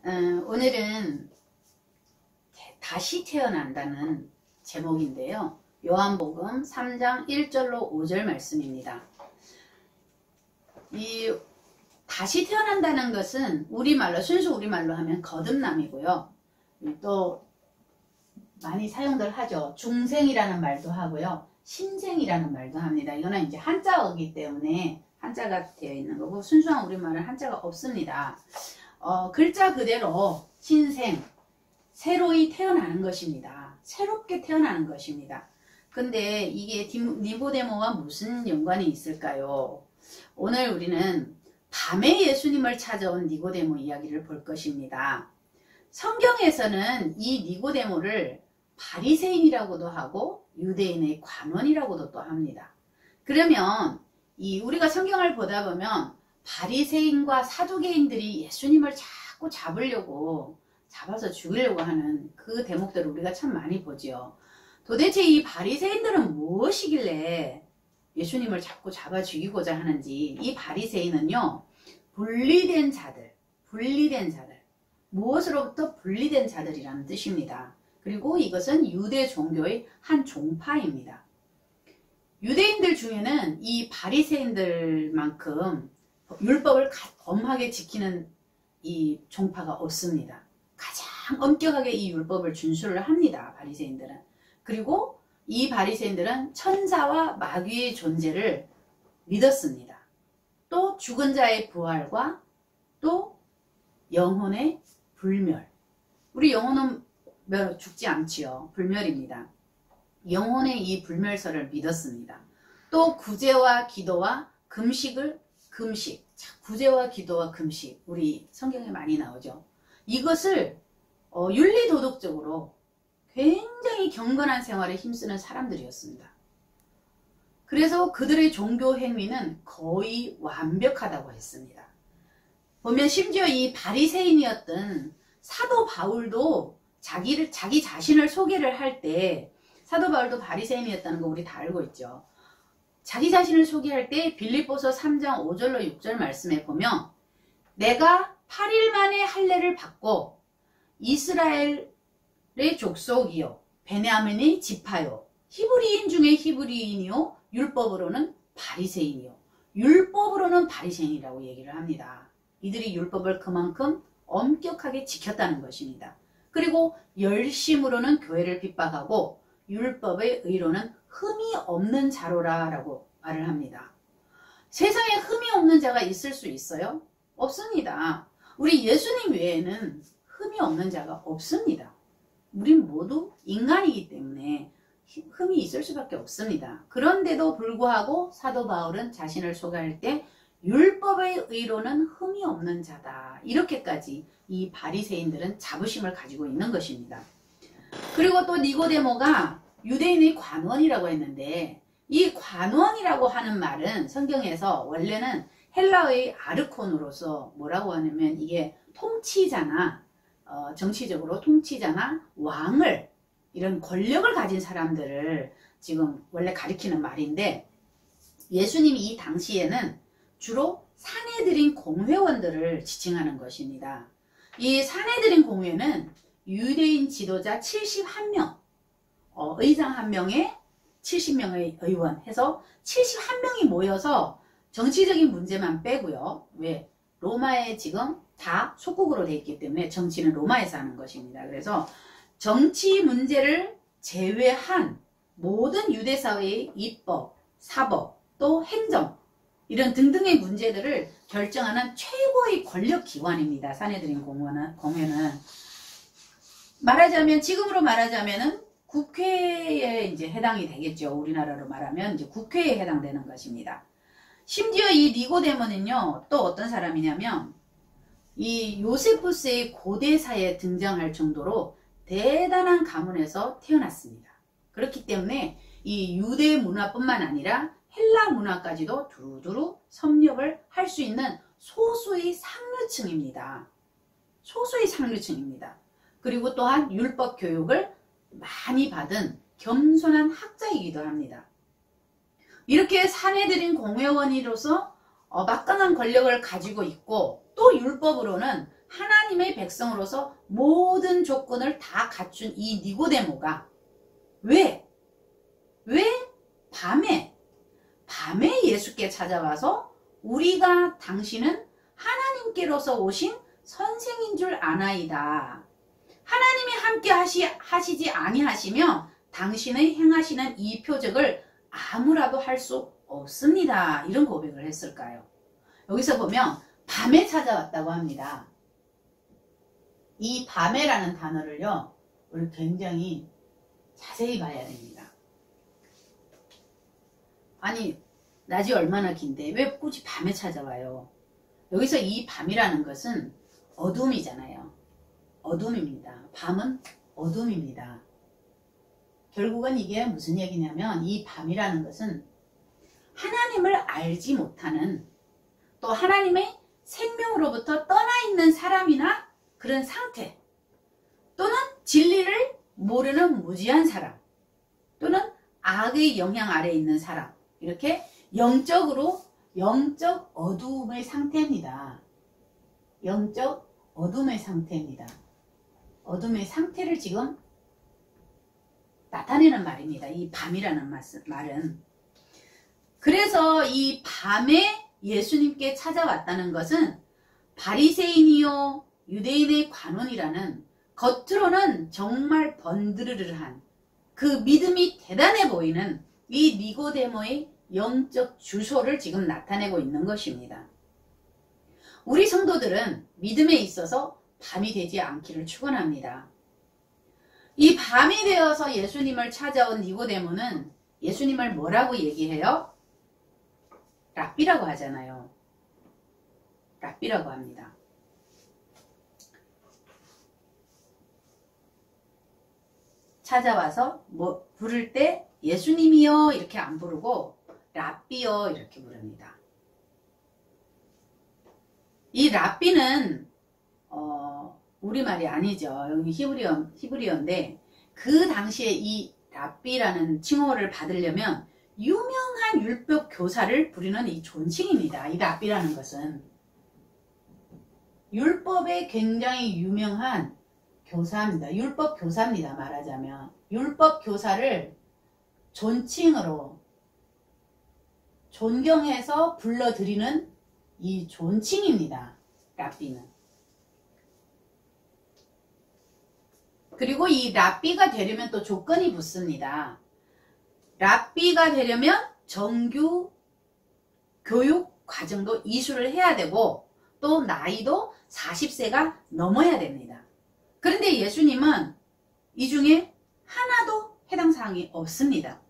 오늘은 다시 태어난다는 제목인데요. 요한복음 3장 1절로 5절 말씀입니다. 이 다시 태어난다는 것은 우리말로, 순수 우리말로 하면 거듭남이고요. 또 많이 사용들 하죠. 중생이라는 말도 하고요. 신생이라는 말도 합니다. 이거는 이제 한자어이기 때문에 한자가 되어 있는 거고, 순수한 우리말은 한자가 없습니다. 글자 그대로 신생, 새로이 태어나는 것입니다. 새롭게 태어나는 것입니다. 근데 이게 니고데모와 무슨 연관이 있을까요? 오늘 우리는 밤에 예수님을 찾아온 니고데모 이야기를 볼 것입니다. 성경에서는 이 니고데모를 바리새인이라고도 하고 유대인의 관원이라고도 또 합니다. 그러면 우리가 성경을 보다 보면 바리새인과 사두개인들이 예수님을 자꾸 잡아서 죽이려고 하는 그 대목들을 우리가 참 많이 보죠. 도대체 이 바리새인들은 무엇이길래 예수님을 자꾸 잡아 죽이고자 하는지. 이 바리새인은요, 분리된 자들, 무엇으로부터 분리된 자들이라는 뜻입니다. 그리고 이것은 유대 종교의 한 종파입니다. 유대인들 중에는 이 바리새인들만큼 율법을 엄하게 지키는 이 종파가 없습니다. 가장 엄격하게 이 율법을 준수를 합니다. 바리새인들은. 그리고 이 바리새인들은 천사와 마귀의 존재를 믿었습니다. 또 죽은 자의 부활과 또 영혼의 불멸. 우리 영혼은 죽지 않지요. 불멸입니다. 영혼의 이 불멸설을 믿었습니다. 또 구제와 기도와 금식. 구제와 기도와 금식. 우리 성경에 많이 나오죠. 이것을 윤리도덕적으로 굉장히 경건한 생활에 힘쓰는 사람들이었습니다. 그래서 그들의 종교 행위는 거의 완벽하다고 했습니다. 보면 심지어 이 바리새인이었던 사도 바울도 자기 자신을 소개를 할 때, 사도 바울도 바리새인이었다는 거 우리 다 알고 있죠. 자기 자신을 소개할 때 빌립보서 3장 5절로 6절 말씀에 보면, 내가 8일 만에 할례를 받고 이스라엘의 족속이요 베냐민의 지파요 히브리인 중에 히브리인이요 율법으로는 바리새인이요. 율법으로는 바리새인이라고 얘기를 합니다. 이들이 율법을 그만큼 엄격하게 지켰다는 것입니다. 그리고 열심으로는 교회를 핍박하고 율법의 의로는 흠이 없는 자로라라고 말을 합니다. 세상에 흠이 없는 자가 있을 수 있어요? 없습니다. 우리 예수님 외에는 흠이 없는 자가 없습니다. 우린 모두 인간이기 때문에 흠이 있을 수밖에 없습니다. 그런데도 불구하고 사도 바울은 자신을 소개할 때 율법의 의로는 흠이 없는 자다. 이렇게까지 이 바리새인들은 자부심을 가지고 있는 것입니다. 그리고 또 니고데모가 유대인의 관원이라고 했는데, 이 관원이라고 하는 말은 성경에서 원래는 헬라어의 아르콘으로서 뭐라고 하냐면, 이게 통치자나 정치적으로 통치자나 왕을, 이런 권력을 가진 사람들을 지금 원래 가리키는 말인데, 예수님이 이 당시에는 주로 사내들인 공회원들을 지칭하는 것입니다. 이 사내들인 공회는 유대인 지도자 71명, 의장 1명에 70명의 의원 해서 71명이 모여서 정치적인 문제만 빼고요. 왜? 로마에 지금 다 속국으로 되어 있기 때문에 정치는 로마에서 하는 것입니다. 그래서 정치 문제를 제외한 모든 유대사회의 입법, 사법, 또 행정, 이런 등등의 문제들을 결정하는 최고의 권력기관입니다. 사내들인 공회는. 지금으로 말하자면은 국회에 이제 해당이 되겠죠. 우리나라로 말하면 이제 국회에 해당되는 것입니다. 심지어 이 니고데모는요, 또 어떤 사람이냐면, 이 요세푸스의 고대사에 등장할 정도로 대단한 가문에서 태어났습니다. 그렇기 때문에 이 유대 문화뿐만 아니라 헬라 문화까지도 두루두루 섭렵을 할 수 있는 소수의 상류층입니다. 그리고 또한 율법 교육을 많이 받은 겸손한 학자이기도 합니다. 이렇게 사내들인 공회원으로서 막강한 권력을 가지고 있고, 또 율법으로는 하나님의 백성으로서 모든 조건을 다 갖춘 이 니고데모가 왜 밤에 예수께 찾아와서 우리가 당신은 하나님께로서 오신 선생인 줄 아나이다. 하나님이 함께 하시지 아니하시며 당신의 행하시는 이 표적을 아무라도 할 수 없습니다. 이런 고백을 했을까요? 여기서 보면 밤에 찾아왔다고 합니다. 이 밤에라는 단어를요, 우리 굉장히 자세히 봐야 됩니다. 아니, 낮이 얼마나 긴데 왜 굳이 밤에 찾아와요? 여기서 이 밤이라는 것은 어둠이잖아요. 어둠입니다. 밤은 어둠입니다. 결국은 이게 무슨 얘기냐면 이 밤이라는 것은 하나님을 알지 못하는, 또 하나님의 생명으로부터 떠나 있는 사람이나 그런 상태, 또는 진리를 모르는 무지한 사람, 또는 악의 영향 아래에 있는 사람, 이렇게 영적 어둠의 상태입니다. 영적 어둠의 상태입니다. 어둠의 상태를 지금 나타내는 말입니다. 이 밤이라는 말은. 그래서 이 밤에 예수님께 찾아왔다는 것은 바리새인이요 유대인의 관원이라는 겉으로는 정말 번드르르한 그 믿음이 대단해 보이는 이 니고데모의 영적 주소를 지금 나타내고 있는 것입니다. 우리 성도들은 믿음에 있어서 밤이 되지 않기를 축원합니다. 이 밤이 되어서 예수님을 찾아온 니고데모는 예수님을 뭐라고 얘기해요? 랍비라고 하잖아요. 랍비라고 합니다. 찾아와서 부를 때 예수님이요 이렇게 안 부르고 랍비요 이렇게 부릅니다. 이 랍비는 우리말이 아니죠. 여기 히브리어인데 그 당시에 이 랍비라는 칭호를 받으려면 유명한 율법 교사를 부리는 이 존칭입니다. 이 랍비라는 것은 율법에 굉장히 유명한 교사입니다. 율법 교사입니다. 말하자면 율법 교사를 존칭으로 존경해서 불러드리는 이 존칭입니다. 랍비는. 그리고 이 랍비가 되려면 또 조건이 붙습니다. 랍비가 되려면 정규 교육 과정도 이수를 해야 되고 또 나이도 40세가 넘어야 됩니다. 그런데 예수님은 이 중에 하나도 해당 사항이 없습니다.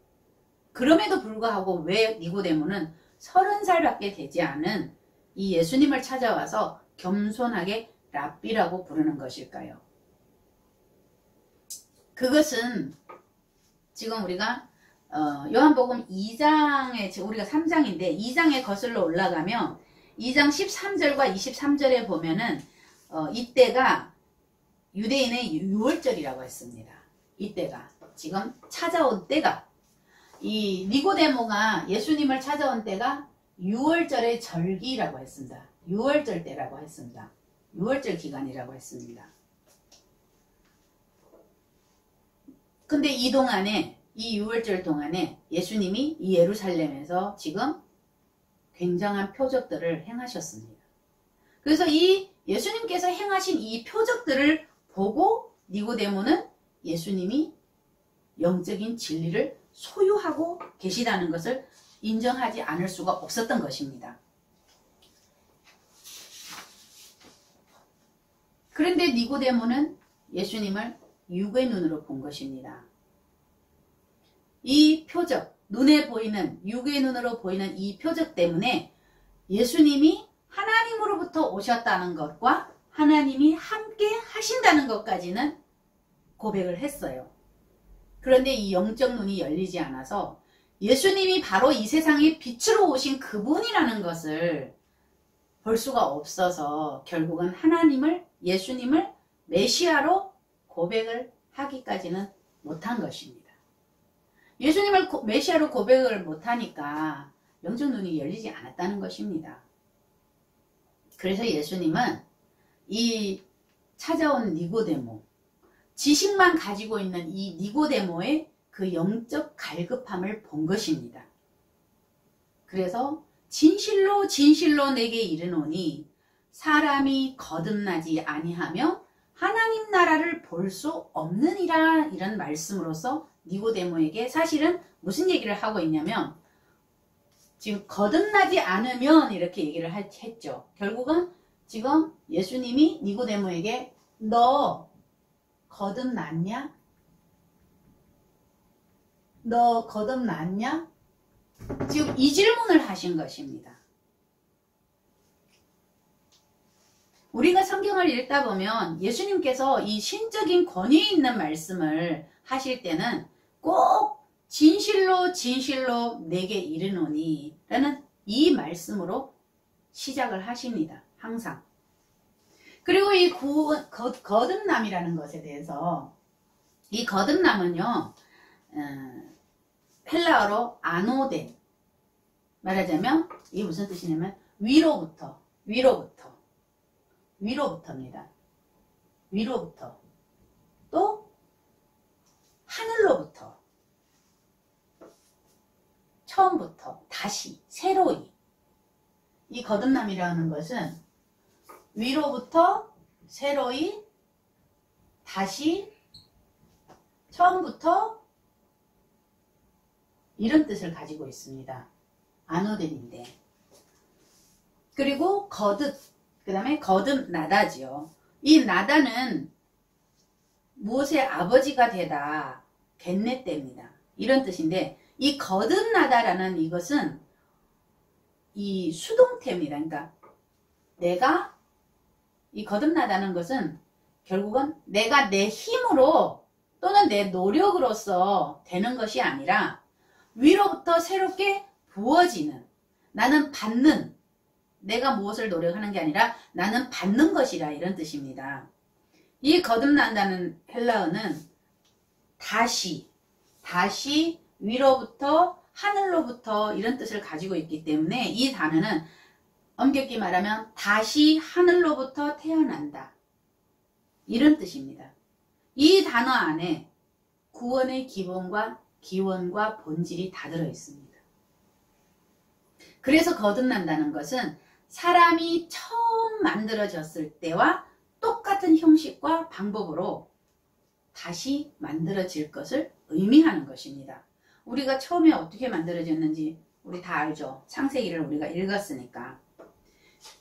그럼에도 불구하고 왜 니고데모는 30살밖에 되지 않은 이 예수님을 찾아와서 겸손하게 랍비라고 부르는 것일까요? 그것은 지금 우리가 요한복음 2장에 우리가 3장인데 2장에 거슬러 올라가면 2장 13절과 23절에 보면은 이때가 유대인의 유월절이라고 했습니다. 이때가 지금 찾아온 때가 이 니고데모가 예수님을 찾아온 때가 유월절의 절기라고 했습니다. 유월절 때라고 했습니다. 유월절 기간이라고 했습니다. 근데 이 동안에 이 유월절 동안에 예수님이 이 예루살렘에서 지금 굉장한 표적들을 행하셨습니다. 그래서 이 예수님께서 행하신 이 표적들을 보고 니고데모는 예수님이 영적인 진리를 소유하고 계시다는 것을 인정하지 않을 수가 없었던 것입니다. 그런데 니고데모는 예수님을 육의 눈으로 본 것입니다. 이 표적, 눈에 보이는 육의 눈으로 보이는 이 표적 때문에 예수님이 하나님으로부터 오셨다는 것과 하나님이 함께 하신다는 것까지는 고백을 했어요. 그런데 이 영적 눈이 열리지 않아서 예수님이 바로 이 세상에 빛으로 오신 그분이라는 것을 볼 수가 없어서 결국은 예수님을 메시아로 고백을 하기까지는 못한 것입니다. 예수님을 메시아로 고백을 못하니까 영적 눈이 열리지 않았다는 것입니다. 그래서 예수님은 이 찾아온 니고데모, 지식만 가지고 있는 이 니고데모의 그 영적 갈급함을 본 것입니다. 그래서 진실로 진실로 내게 이르노니 사람이 거듭나지 아니하며 하나님 나라를 볼 수 없느니라, 이런 말씀으로서 니고데모에게 사실은 무슨 얘기를 하고 있냐면, 지금 거듭나지 않으면 이렇게 얘기를 했죠. 결국은 지금 예수님이 니고데모에게 너 거듭났냐? 너 거듭났냐? 지금 이 질문을 하신 것입니다. 우리가 성경을 읽다 보면 예수님께서 이 신적인 권위 있는 말씀을 하실 때는 꼭 진실로 진실로 내게 이르노니 라는 이 말씀으로 시작을 하십니다. 항상. 그리고 이 거듭남이라는 것에 대해서, 이 거듭남은요, 헬라어로 아노덴, 말하자면 이게 무슨 뜻이냐면 위로부터입니다. 위로부터, 또 하늘로부터, 처음부터, 다시, 새로이. 이 거듭남이라는 것은 위로부터, 새로이, 다시, 처음부터, 이런 뜻을 가지고 있습니다. 아노덴인데. 그리고 그 다음에 거듭나다지요. 이 나다는 무엇의 아버지가 되다, 겟네때입니다. 이런 뜻인데, 이 거듭나다라는 이것은 이 수동태입니다. 그러니까 내가, 이 거듭나다는 것은 결국은 내가 내 힘으로 또는 내 노력으로서 되는 것이 아니라 위로부터 새롭게 부어지는, 나는 받는, 내가 무엇을 노력하는 게 아니라 나는 받는 것이라, 이런 뜻입니다. 이 거듭난다는 헬라어는 다시, 위로부터, 하늘로부터, 이런 뜻을 가지고 있기 때문에 이 단어는 엄격히 말하면 다시 하늘로부터 태어난다, 이런 뜻입니다. 이 단어 안에 구원의 기원과 본질이 다 들어있습니다. 그래서 거듭난다는 것은 사람이 처음 만들어졌을 때와 똑같은 형식과 방법으로 다시 만들어질 것을 의미하는 것입니다. 우리가 처음에 어떻게 만들어졌는지 우리 다 알죠. 창세기를 우리가 읽었으니까.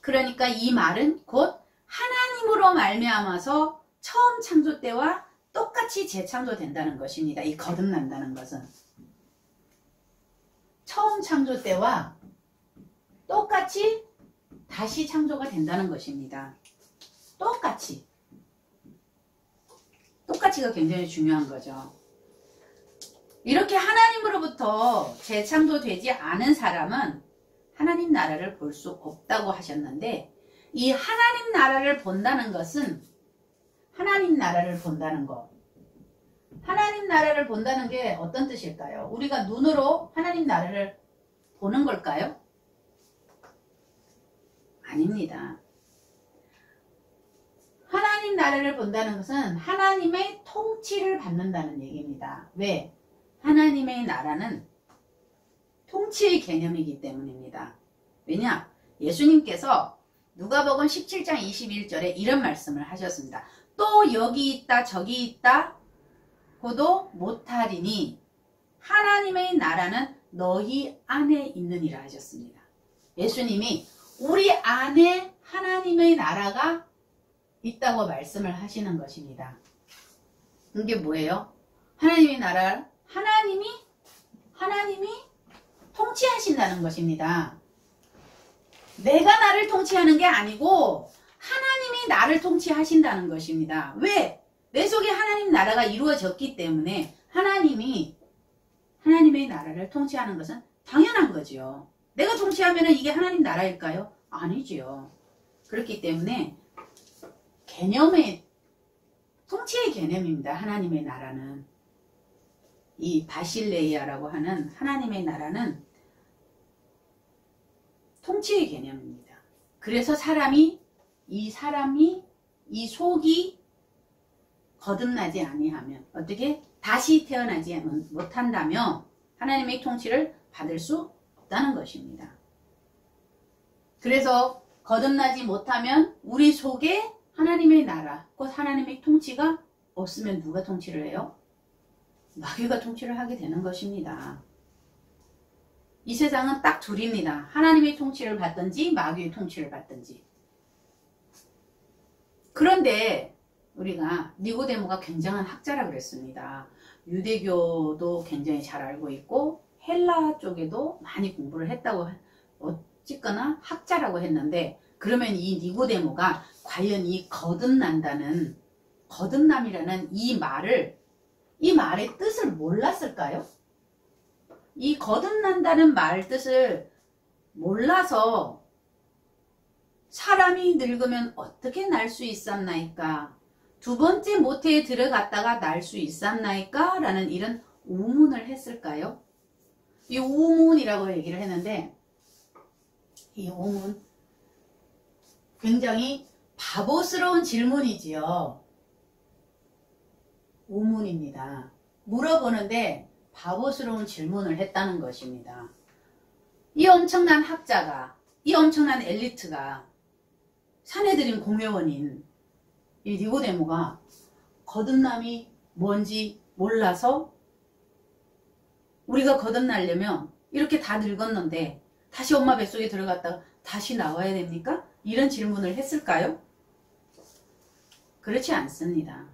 그러니까 이 말은 곧 하나님으로 말미암아서 처음 창조 때와 똑같이 재창조된다는 것입니다. 이 거듭난다는 것은 처음 창조 때와 똑같이 다시 창조가 된다는 것입니다. 똑같이가 굉장히 중요한 거죠. 이렇게 하나님으로부터 재창조되지 않은 사람은 하나님 나라를 볼 수 없다고 하셨는데, 이 하나님 나라를 본다는 것은, 하나님 나라를 본다는 게 어떤 뜻일까요? 우리가 눈으로 하나님 나라를 보는 걸까요? 아닙니다. 하나님 나라를 본다는 것은 하나님의 통치를 받는다는 얘기입니다. 왜? 하나님의 나라는 통치의 개념이기 때문입니다. 왜냐? 예수님께서 누가복음 17장 21절에 이런 말씀을 하셨습니다. 또 여기 있다 저기 있다 고도 못하리니 하나님의 나라는 너희 안에 있느니라 하셨습니다. 예수님이 우리 안에 하나님의 나라가 있다고 말씀을 하시는 것입니다. 이게 뭐예요? 하나님의 나라, 하나님이 통치하신다는 것입니다. 내가 나를 통치하는 게 아니고 하나님이 나를 통치하신다는 것입니다. 왜? 내 속에 하나님 나라가 이루어졌기 때문에 하나님의 나라를 통치하는 것은 당연한 거죠. 내가 통치하면 이게 하나님 나라일까요? 아니죠. 그렇기 때문에 통치의 개념입니다. 하나님의 나라는. 이 바실레이아라고 하는 하나님의 나라는 통치의 개념입니다. 그래서 이 사람이 이 속이 거듭나지 아니하면 어떻게 다시 태어나지 못한다면 하나님의 통치를 받을 수 없다는 것입니다. 그래서 거듭나지 못하면 우리 속에 하나님의 나라, 곧 하나님의 통치가 없으면 누가 통치를 해요? 마귀가 통치를 하게 되는 것입니다. 이 세상은 딱 둘입니다. 하나님의 통치를 받든지 마귀의 통치를 받든지. 그런데 우리가 니고데모가 굉장한 학자라 그랬습니다. 유대교도 굉장히 잘 알고 있고 헬라 쪽에도 많이 공부를 했다고 어쨌거나 학자라고 했는데, 그러면 이 니고데모가 과연 이 거듭난다는, 거듭남이라는 이 말의 뜻을 몰랐을까요? 이 거듭난다는 말 뜻을 몰라서 사람이 늙으면 어떻게 날 수 있었나이까? 두 번째 모태에 들어갔다가 날 수 있었나이까? 라는 이런 우문을 했을까요? 이 우문이라고 얘기를 했는데, 이 우문 굉장히 바보스러운 질문이지요. 우문입니다. 물어보는데 바보스러운 질문을 했다는 것입니다. 이 엄청난 학자가, 이 엄청난 엘리트가, 사내들인 공회원인 이 니고데모가 거듭남이 뭔지 몰라서 우리가 거듭나려면 이렇게 다 늙었는데 다시 엄마 뱃속에 들어갔다가 다시 나와야 됩니까? 이런 질문을 했을까요? 그렇지 않습니다.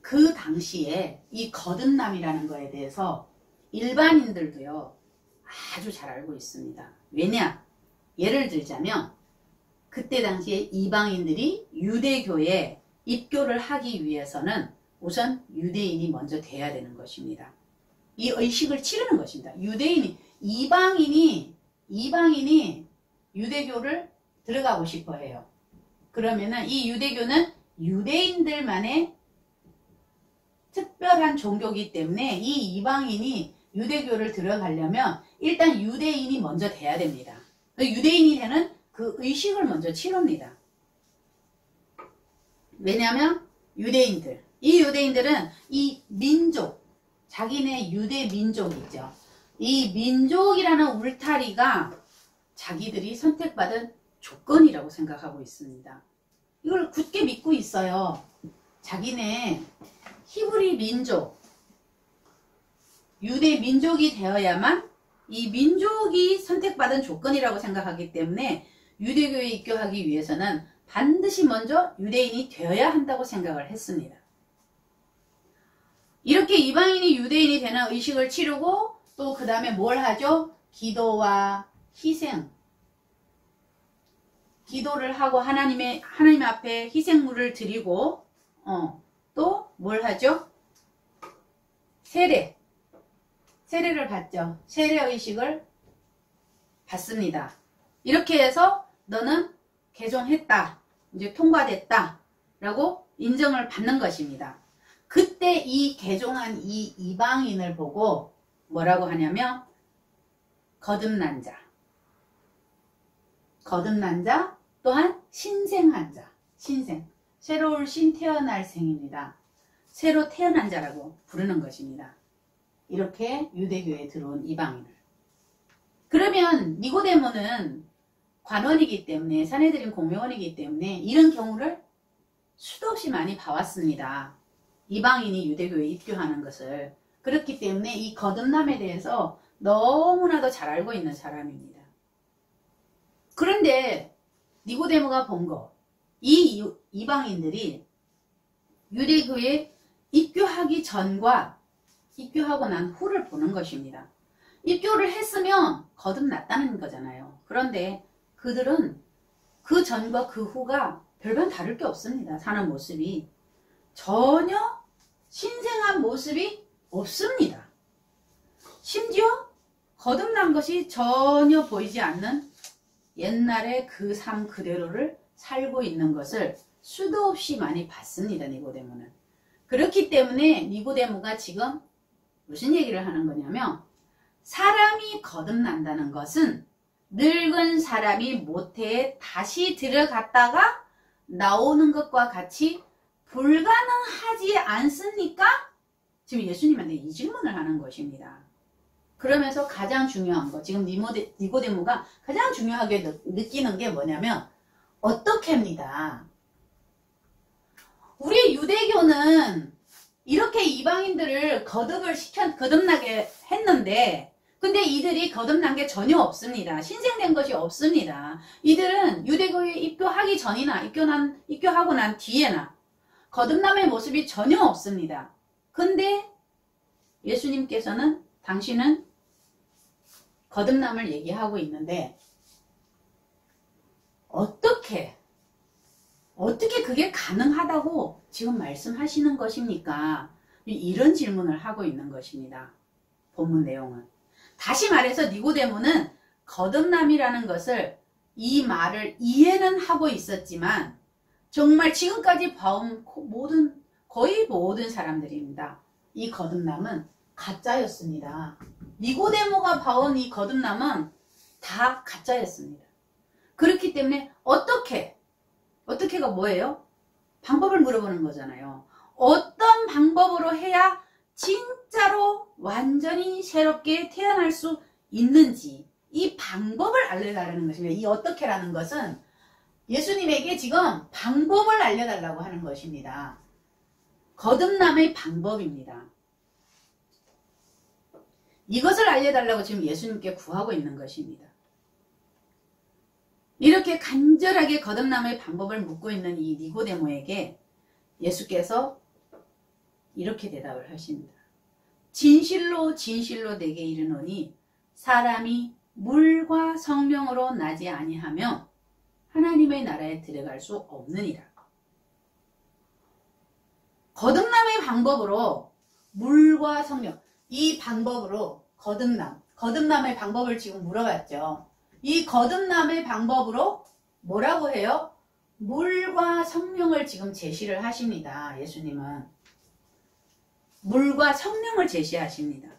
그 당시에 이 거듭남이라는 거에 대해서 일반인들도요 아주 잘 알고 있습니다. 왜냐? 예를 들자면 그때 당시에 이방인들이 유대교에 입교를 하기 위해서는 우선 유대인이 먼저 돼야 되는 것입니다. 이 의식을 치르는 것입니다. 이방인이 유대교를 들어가고 싶어 해요. 그러면은 이 유대교는 유대인들만의 특별한 종교이기 때문에 이 이방인이 유대교를 들어가려면 일단 유대인이 먼저 돼야 됩니다. 유대인이 되는 그 의식을 먼저 치릅니다. 왜냐하면 이 유대인들은 이 민족, 자기네 유대 민족이죠. 이 민족이라는 울타리가 자기들이 선택받은 조건이라고 생각하고 있습니다. 이걸 굳게 믿고 있어요. 자기네 히브리 민족, 유대 민족이 되어야만 이 민족이 선택받은 조건이라고 생각하기 때문에 유대교에 입교하기 위해서는 반드시 먼저 유대인이 되어야 한다고 생각을 했습니다. 이렇게 이방인이 유대인이 되는 의식을 치르고 또 그 다음에 뭘 하죠? 기도와 희생. 기도를 하고 하나님 앞에 희생물을 드리고 또 뭘 하죠? 세례를 받죠. 세례의식을 받습니다. 이렇게 해서 너는 개종했다, 이제 통과됐다 라고 인정을 받는 것입니다. 그때 이 개종한 이 이방인을 보고 뭐라고 하냐면 거듭난 자, 또한 신생한 자, 새로운 태어날 생입니다. 새로 태어난 자라고 부르는 것입니다. 이렇게 유대교에 들어온 이방인을. 그러면 니고데모는 관원이기 때문에, 사내들인 공회원이기 때문에 이런 경우를 수도 없이 많이 봐왔습니다. 이방인이 유대교에 입교하는 것을. 그렇기 때문에 이 거듭남에 대해서 너무나도 잘 알고 있는 사람입니다. 그런데 니고데모가 본 거, 이 이방인들이 유대교에 입교하기 전과 입교하고 난 후를 보는 것입니다. 입교를 했으면 거듭났다는 거잖아요. 그런데 그들은 그 전과 그 후가 별반 다를 게 없습니다. 사는 모습이 전혀 신생한 모습이 없습니다. 심지어 거듭난 것이 전혀 보이지 않는 옛날의 그 삶 그대로를 살고 있는 것을 수도 없이 많이 봤습니다. 니고데모는. 그렇기 때문에 니고데모가 지금 무슨 얘기를 하는 거냐면, 사람이 거듭난다는 것은 늙은 사람이 모태에 다시 들어갔다가 나오는 것과 같이 불가능하지 않습니까? 지금 예수님한테 이 질문을 하는 것입니다. 그러면서 가장 중요한 거, 지금 니고데모가 가장 중요하게 느끼는 게 뭐냐면 어떻게 합니다. 우리 유대교는 이렇게 이방인들을 거듭나게 했는데, 근데 이들이 거듭난 게 전혀 없습니다. 신생된 것이 없습니다. 이들은 유대교에 입교하기 전이나 입교하고 난 뒤에나 거듭남의 모습이 전혀 없습니다. 근데 예수님께서는 당신은 거듭남을 얘기하고 있는데 어떻게 그게 가능하다고 지금 말씀하시는 것입니까? 이런 질문을 하고 있는 것입니다. 본문 내용은. 다시 말해서 니고데모는 거듭남이라는 것을 이 말을 이해는 하고 있었지만 정말 지금까지 봐온 거의 모든 사람들입니다. 이 거듭남은 가짜였습니다. 니고데모가 봐온 이 거듭남은 다 가짜였습니다. 그렇기 때문에 어떻게가 뭐예요? 방법을 물어보는 거잖아요. 어떤 방법으로 해야 진짜로 완전히 새롭게 태어날 수 있는지 이 방법을 알려달라는 것입니다. 이 어떻게라는 것은 예수님에게 지금 방법을 알려달라고 하는 것입니다. 거듭남의 방법입니다. 이것을 알려달라고 지금 예수님께 구하고 있는 것입니다. 이렇게 간절하게 거듭남의 방법을 묻고 있는 이 니고데모에게 예수께서 이렇게 대답을 하십니다. 진실로 진실로 내게 이르노니 사람이 물과 성령으로 나지 아니하면 하나님의 나라에 들어갈 수 없느니라. 거듭남의 방법으로 물과 성령, 이 방법으로 거듭남의 방법을 지금 물어봤죠. 이 거듭남의 방법으로 뭐라고 해요? 물과 성령을 지금 제시를 하십니다. 예수님은 물과 성령을 제시하십니다.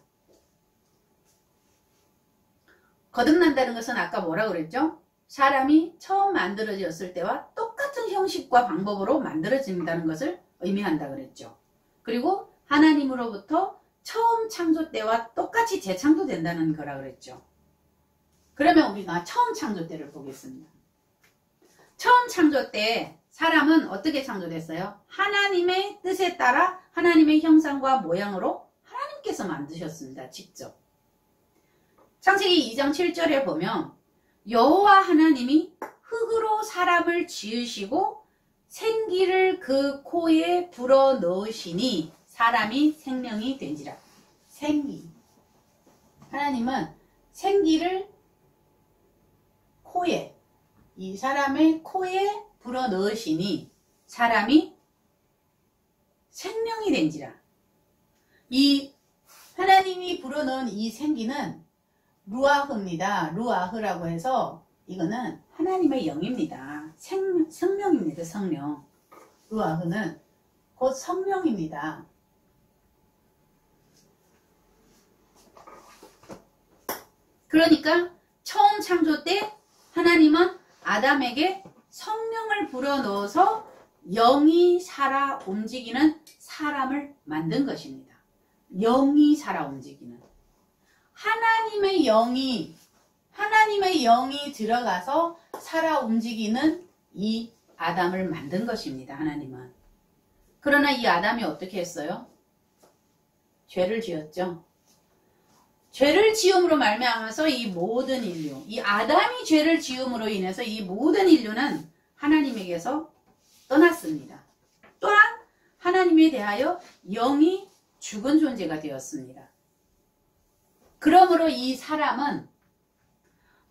거듭난다는 것은 아까 뭐라고 그랬죠? 사람이 처음 만들어졌을 때와 똑같은 형식과 방법으로 만들어진다는 것을 의미한다 그랬죠. 그리고 하나님으로부터 처음 창조 때와 똑같이 재창조된다는 거라 그랬죠. 그러면 우리가 처음 창조 때를 보겠습니다. 처음 창조 때 사람은 어떻게 창조됐어요? 하나님의 뜻에 따라 하나님의 형상과 모양으로 하나님께서 만드셨습니다. 직접. 창세기 2장 7절에 보면 여호와 하나님이 흙으로 사람을 지으시고 생기를 그 코에 불어 넣으시니 사람이 생명이 된지라. 생기. 하나님은 생기를 코에, 이 사람의 코에 불어 넣으시니 사람이 생명이 된지라. 이 하나님이 불어 넣은 이 생기는 루아흐입니다. 루아흐라고 해서 이거는 하나님의 영입니다. 성령입니다. 성령. 루아흐는 곧 성령입니다. 그러니까 처음 창조 때 하나님은 아담에게 성령을 불어넣어서 영이 살아 움직이는 사람을 만든 것입니다. 영이 살아 움직이는. 하나님의 영이 들어가서 살아 움직이는 이 아담을 만든 것입니다. 하나님은. 그러나 이 아담이 어떻게 했어요? 죄를 지었죠. 죄를 지음으로 말미암아서 이 모든 인류, 이 아담이 죄를 지음으로 인해서 이 모든 인류는 하나님에게서 떠났습니다. 또한 하나님에 대하여 영이 죽은 존재가 되었습니다. 그러므로 이 사람은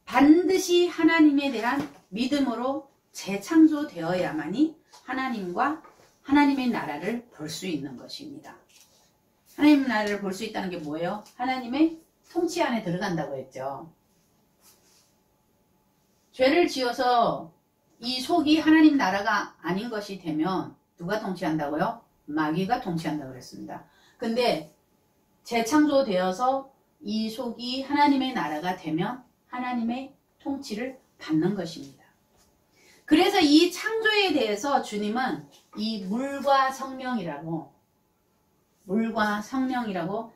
반드시 하나님에 대한 믿음으로 재창조되어야만이 하나님과 하나님의 나라를 볼 수 있는 것입니다. 하나님의 나라를 볼 수 있다는 게 뭐예요? 하나님의 통치 안에 들어간다고 했죠. 죄를 지어서 이 속이 하나님 나라가 아닌 것이 되면 누가 통치한다고요? 마귀가 통치한다고 그랬습니다. 근데 재창조되어서 이 속이 하나님의 나라가 되면 하나님의 통치를 받는 것입니다. 그래서 이 창조에 대해서 주님은 이 물과 성령이라고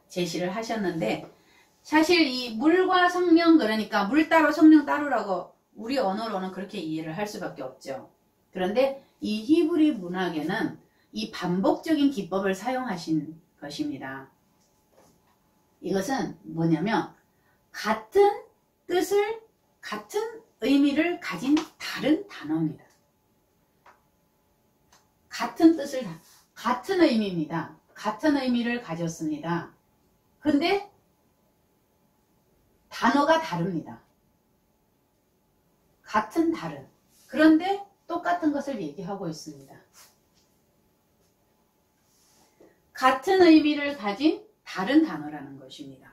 제시를 하셨는데, 사실 이 물과 성령, 그러니까 물 따로 성령 따로라고 우리 언어로는 그렇게 이해를 할 수밖에 없죠. 그런데 이 히브리 문학에는 이 반복적인 기법을 사용하신 것입니다. 이것은 뭐냐면 같은 뜻을, 같은 의미를 가진 다른 단어입니다. 같은 뜻을, 같은 의미입니다. 같은 의미를 가졌습니다. 근데 단어가 다릅니다. 같은 다른. 그런데 똑같은 것을 얘기하고 있습니다. 같은 의미를 가진 다른 단어라는 것입니다.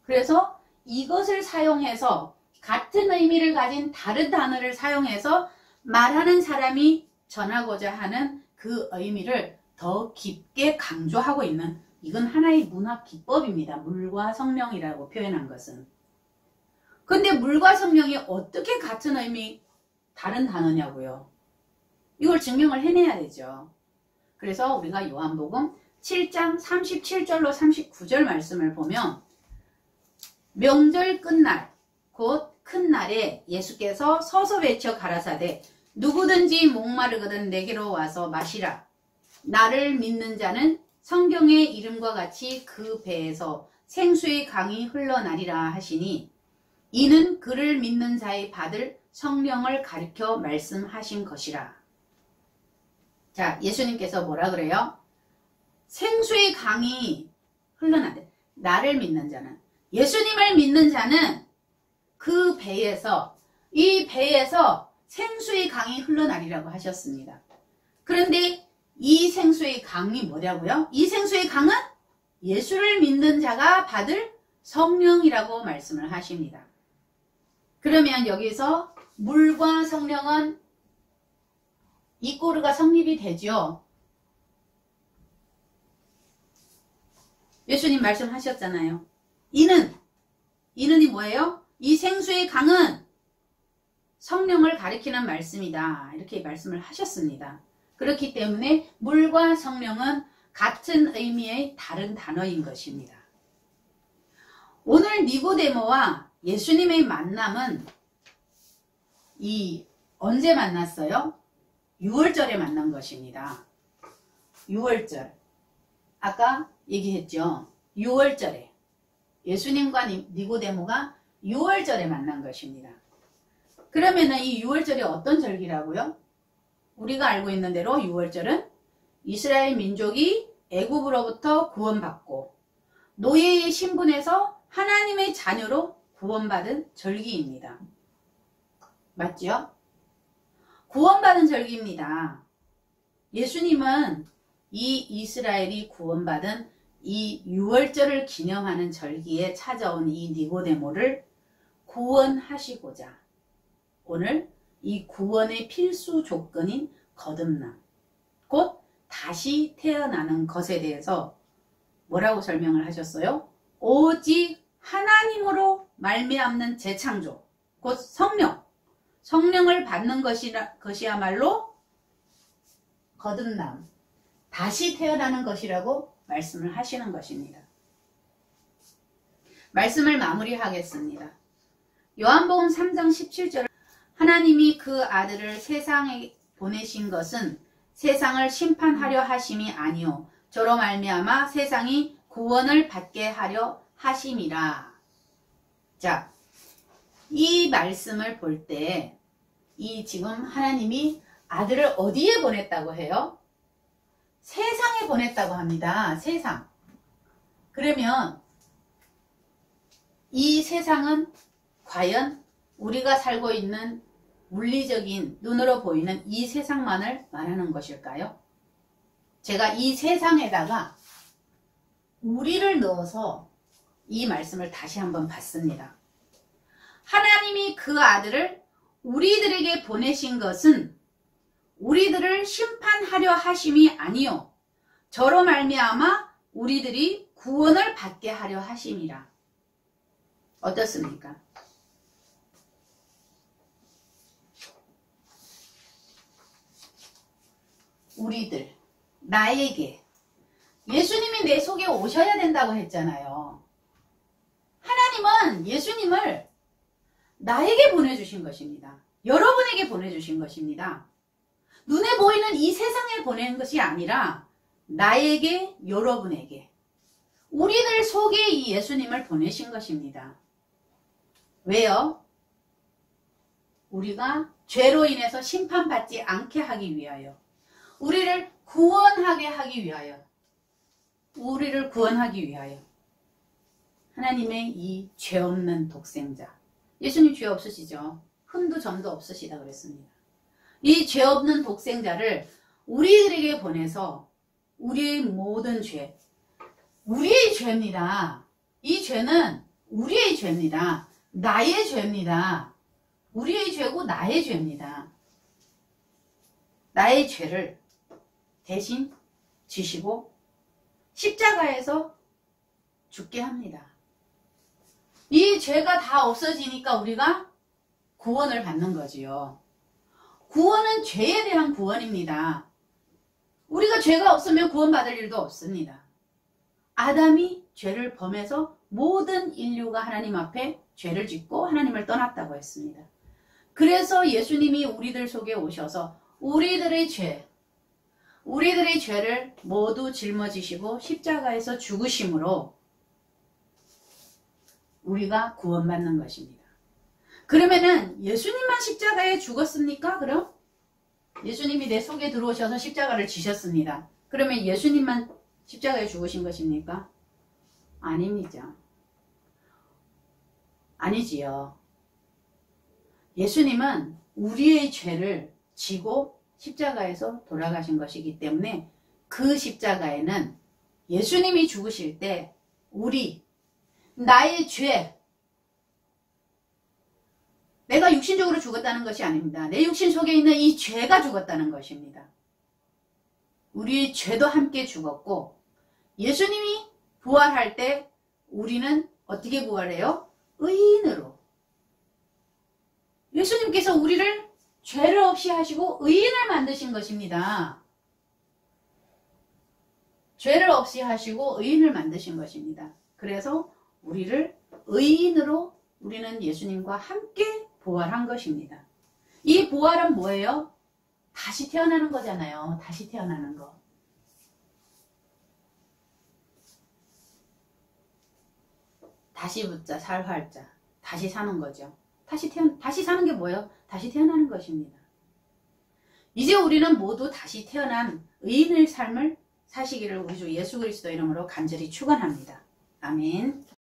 그래서 이것을 사용해서, 같은 의미를 가진 다른 단어를 사용해서 말하는 사람이 전하고자 하는 그 의미를 더 깊게 강조하고 있는, 이건 하나의 문학 기법입니다. 물과 성령이라고 표현한 것은. 근데 물과 성령이 어떻게 같은 의미 다른 단어냐고요. 이걸 증명을 해내야 되죠. 그래서 우리가 요한복음 7장 37절로 39절 말씀을 보면, 명절 끝날 곧 큰 날에 예수께서 서서 외쳐 가라사대 누구든지 목마르거든 내게로 와서 마시라. 나를 믿는 자는 성경의 이름과 같이 그 배에서 생수의 강이 흘러나리라 하시니, 이는 그를 믿는 자의 받을 성령을 가리켜 말씀하신 것이라. 자, 예수님께서 뭐라 그래요? 생수의 강이 흘러나리. 나를 믿는 자는, 예수님을 믿는 자는 그 배에서, 이 배에서 생수의 강이 흘러나리라고 하셨습니다. 그런데 이 생수의 강이 뭐냐고요? 이 생수의 강은 예수를 믿는 자가 받을 성령이라고 말씀을 하십니다. 그러면 여기서 물과 성령은 이꼬르가 성립이 되죠. 예수님 말씀하셨잖아요. 이는이 뭐예요? 이 생수의 강은 성령을 가리키는 말씀이다. 이렇게 말씀을 하셨습니다. 그렇기 때문에 물과 성령은 같은 의미의 다른 단어인 것입니다. 오늘 니고데모와 예수님의 만남은 언제 만났어요? 6월절에 만난 것입니다. 6월절. 아까 얘기했죠. 6월절에 예수님과 니고데모가 6월절에 만난 것입니다. 그러면은 이 6월절이 어떤 절기라고요? 우리가 알고 있는 대로 6월절은 이스라엘 민족이 애굽으로부터 구원받고 노예의 신분에서 하나님의 자녀로 구원받은 절기입니다. 맞죠? 구원받은 절기입니다. 예수님은 이 이스라엘이 구원받은 이 6월절을 기념하는 절기에 찾아온 이 니고데모를 구원하시고자 오늘 이 구원의 필수 조건인 거듭남, 곧 다시 태어나는 것에 대해서 뭐라고 설명을 하셨어요? 오직 하나님으로 말미암는 재창조, 곧 성령을 받는 것이야말로 거듭남, 다시 태어나는 것이라고 말씀을 하시는 것입니다. 말씀을 마무리하겠습니다. 요한복음 3장 17절, 하나님이 그 아들을 세상에 보내신 것은 세상을 심판하려 하심이 아니요 저로 말미암아 세상이 구원을 받게 하려 하심이라. 자, 이 말씀을 볼 때 이 지금 하나님이 아들을 어디에 보냈다고 해요? 세상에 보냈다고 합니다. 세상. 그러면 이 세상은 과연 우리가 살고 있는 물리적인 눈으로 보이는 이 세상만을 말하는 것일까요? 제가 이 세상에다가 우리를 넣어서 이 말씀을 다시 한번 봤습니다. 하나님이 그 아들을 우리들에게 보내신 것은 우리들을 심판하려 하심이 아니요 저로 말미암아 우리들이 구원을 받게 하려 하심이라. 어떻습니까? 우리들, 나에게 예수님이 내 속에 오셔야 된다고 했잖아요. 하나님은 예수님을 나에게 보내주신 것입니다. 여러분에게 보내주신 것입니다. 눈에 보이는 이 세상에 보낸 것이 아니라 나에게, 여러분에게, 우리들 속에 이 예수님을 보내신 것입니다. 왜요? 우리가 죄로 인해서 심판받지 않게 하기 위하여, 우리를 구원하게 하기 위하여, 우리를 구원하기 위하여 하나님의 이 죄 없는 독생자, 예수님 죄 없으시죠? 흠도 점도 없으시다 그랬습니다. 이 죄 없는 독생자를 우리들에게 보내서 우리의 모든 죄, 우리의 죄입니다. 이 죄는 우리의 죄입니다. 나의 죄입니다. 우리의 죄고 나의 죄입니다. 나의 죄를 대신 지시고 십자가에서 죽게 합니다. 이 죄가 다 없어지니까 우리가 구원을 받는 거지요. 구원은 죄에 대한 구원입니다. 우리가 죄가 없으면 구원받을 일도 없습니다. 아담이 죄를 범해서 모든 인류가 하나님 앞에 죄를 짓고 하나님을 떠났다고 했습니다. 그래서 예수님이 우리들 속에 오셔서 우리들의 죄를 모두 짊어지시고 십자가에서 죽으심으로 우리가 구원받는 것입니다. 그러면은 예수님만 십자가에 죽었습니까? 그럼? 예수님이 내 속에 들어오셔서 십자가를 지셨습니다. 그러면 예수님만 십자가에 죽으신 것입니까? 아닙니다. 아니지요. 예수님은 우리의 죄를 지고 십자가에서 돌아가신 것이기 때문에 그 십자가에는 예수님이 죽으실 때 나의 죄, 내가 육신적으로 죽었다는 것이 아닙니다. 내 육신 속에 있는 이 죄가 죽었다는 것입니다. 우리의 죄도 함께 죽었고 예수님이 부활할 때 우리는 어떻게 부활해요? 의인으로. 예수님께서 우리를 죄를 없이 하시고 의인을 만드신 것입니다. 죄를 없이 하시고 의인을 만드신 것입니다. 그래서 우리를 의인으로 우리는 예수님과 함께 부활한 것입니다. 이 부활은 뭐예요? 다시 태어나는 거잖아요. 다시 태어나는 거. 다시 붙자, 살활자. 다시 사는 거죠. 다시 사는 게 뭐예요? 다시 태어나는 것입니다. 이제 우리는 모두 다시 태어난 의인의 삶을 사시기를 우리 주 예수 그리스도 이름으로 간절히 축원합니다. 아멘.